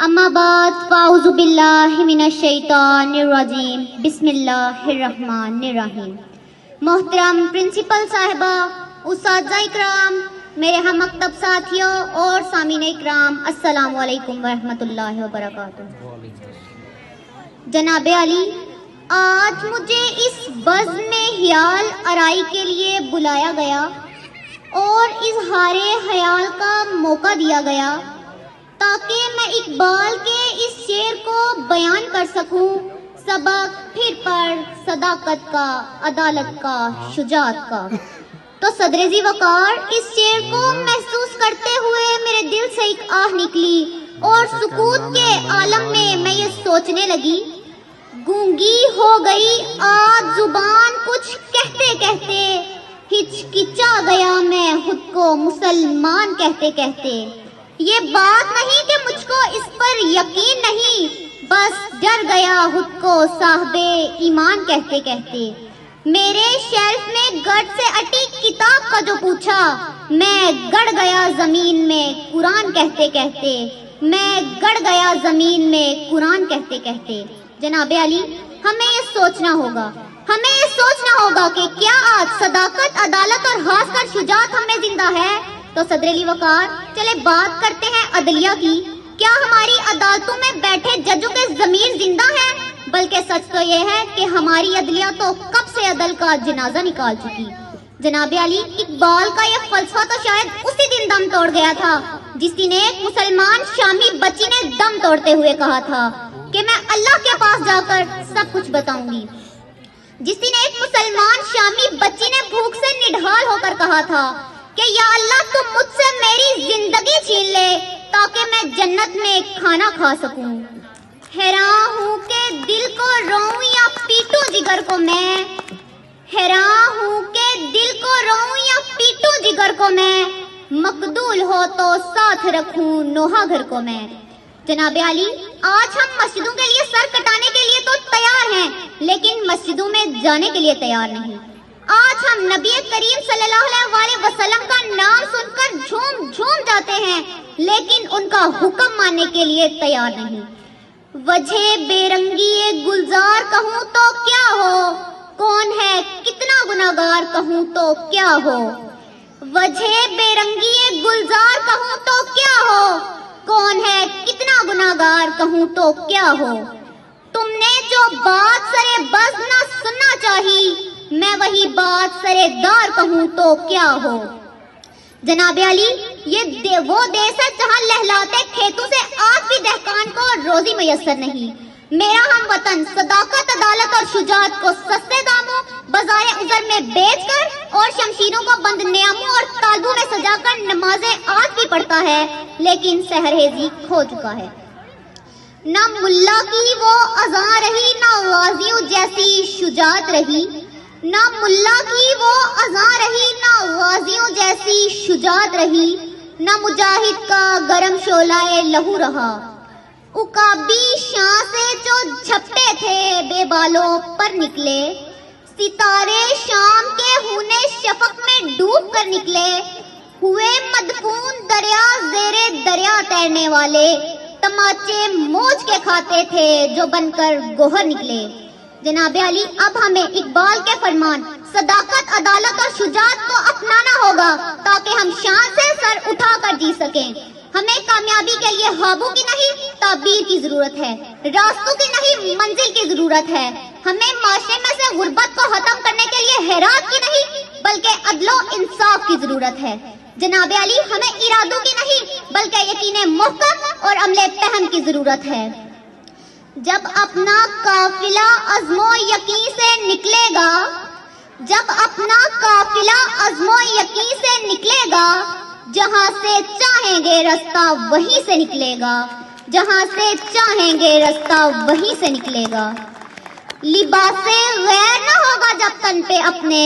اما بعد فاعوذ باللہ من الشیطان الرجیم بسم اللہ الرحمن الرحیم۔ محترم پرنسپل صاحبہ، اساتذہ اکرام، میرے ہم مکتب ساتھیوں اور سامعین اکرام، السلام علیکم ورحمۃ اللہ وبرکاتہ۔ جناب علی، آج مجھے اس بزم خیال آرائی کے لیے بلایا گیا اور اظہار خیال کا موقع دیا گیا تاکہ میں اقبال کے اس شعر کو بیان کر سکوں، سبق پھر پڑھ صداقت کا، عدالت کا، شجاعت کا۔ تو صدر ذی وقار، اس شعر کو محسوس کرتے ہوئے میرے دل سے ایک آہ نکلی اور سکوت کے عالم میں یہ سوچنے لگی، گونگی ہو گئی آج زبان کچھ کہتے کہتے، ہچکچا گیا میں خود کو مسلمان کہتے کہتے۔ یہ بات نہیں کہ مجھ کو اس پر یقین نہیں، بس ڈر گیا خود کو صاحب ایمان کہتے کہتے۔ میرے شیلف میں گرد سے اٹی کتاب کا جو پوچھا، میں گڑ گیا زمین میں قرآن کہتے کہتے، میں گڑ گیا زمین میں قرآن کہتے کہتے۔ جناب علی، ہمیں یہ سوچنا ہوگا کہ کیا آج صداقت، عدالت اور خاص کر شجاعت ہم میں زندہ ہے؟ تو صدر علی وقار، چلے بات کرتے ہیں عدلیہ کی۔ کیا ہماری عدالتوں میں بیٹھے ججوں کے ضمیر زندہ ہیں؟ بلکہ سچ تو یہ ہے کہ ہماری عدلیہ تو کب سے عدل کا جنازہ نکال چکی۔ جناب علی، اقبال کا یہ فلسفہ تو شاید اسی دن دم توڑ گیا تھا جس دن ایک مسلمان شامی بچی نے دم توڑتے ہوئے کہا تھا کہ میں اللہ کے پاس جا کر سب کچھ بتاؤں گی۔ جس دن ایک مسلمان شامی بچی نے بھوک سے نڈھال ہو کر کہا تھا کہ یا اللہ تم مجھ سے میری زندگی چھین لے تاکہ میں جنت میں کھانا کھا سکوں۔ حیران ہوں کہ دل کو روؤں یا پیٹوں جگر کو میں، حیران ہوں کہ دل کو روؤں یا پیٹوں جگر کو میں، مقدول ہو تو ساتھ رکھوں نوحہ گھر کو میں۔ جناب علی، آج ہم مسجدوں کے لیے سر کٹانے کے لیے تو تیار ہیں، لیکن مسجدوں میں جانے کے لیے تیار نہیں۔ آج ہم نبی کریم صلی اللہ علیہ وسلم کا نام سن کر جھوم جھوم جاتے ہیں، لیکن ان کا حکم ماننے کے لیے تیار نہیں۔ وجہ بے رنگی گلزار کہوں تو کیا ہو، کون ہے کتنا گناہگار کہوں تو کیا ہو۔ وجہ بے رنگی گلزار کہوں تو کیا ہو، کون ہے کتنا گناہگار کہوں تو کیا ہو۔ تم نے جو بات سرے بز نہ سننا چاہی، میں وہی بات سرے دار کہوں تو کیا ہو۔ جناب علی، یہ وہ دیس ہے جہاں لہلاتے کھیتوں سے آج بھی دہقان کو روزی میسر نہیں۔ میرا ہم وطن صداقت، عدالت اور شجاعت کو سستے داموں بازار عذر میں بیچ کر اور شمشیروں کو بند نیاموں اور تالبوں میں سجا کر نمازیں آج بھی پڑھتا ہے، لیکن سحرہیزی کھو چکا ہے۔ نہ ملا کی وہ اذان رہی، نہ غازیوں جیسی شجاعت رہی، نہ ملا کی وہ اذان رہی، نہ غازیوں جیسی شجاعت رہی، نہ مجاہد کا گرم شعلہ لہو رہا۔ عقابی شاں سے جو جھپٹے تھے بے بالوں پر نکلے، ستارے شام کے ہونے شفق میں ڈوب کر نکلے، ہوئے مدفون دریا زیرے دریا تیرنے والے، تماچے موج کے کھاتے تھے جو بن کر گوہر نکلے۔ جناب علی، اب ہمیں اقبال کے فرمان صداقت، عدالت اور شجاعت کو اپنانا ہوگا تاکہ ہم شان سے سر اٹھا کر جی سکیں۔ ہمیں کامیابی کے لیے خوابوں کی نہیں تعبیر کی ضرورت ہے، راستوں کی نہیں منزل کی ضرورت ہے۔ ہمیں معاشرے میں سے غربت کو ختم کرنے کے لیے حیرات کی نہیں بلکہ عدل و انصاف کی ضرورت ہے۔ جناب علی، ہمیں ارادوں کی نہیں بلکہ یقین محکم اور عمل فہم کی ضرورت ہے۔ جب اپنا قافلہ عزم و یقین سے نکلے گا، جب اپنا قافلہ عزم و یقین سے نکلے گا، جہاں سے چاہیں گے رستہ وہیں سے نکلے گا، جہاں سے چاہیں گے رستہ وہیں سے نکلے گا۔ لباس غیر نہ ہوگا جب تن پہ اپنے،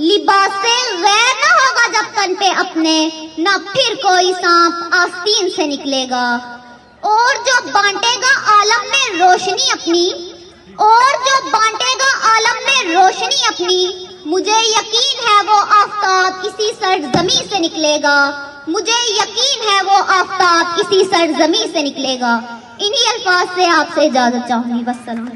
لباس غیر نہ ہوگا جب تن پہ اپنے، نہ پھر کوئی سانپ آستین سے نکلے گا۔ اور جو بانٹے گا عالم میں روشنی اپنی، اور جو بانٹے گا عالم میں روشنی اپنی، مجھے یقین ہے وہ آفتاب اسی سرزمین سے نکلے گا، مجھے یقین ہے وہ آفتاب اسی سرزمین سے نکلے گا. انہی الفاظ سے آپ سے اجازت چاہوں گی. والسلام.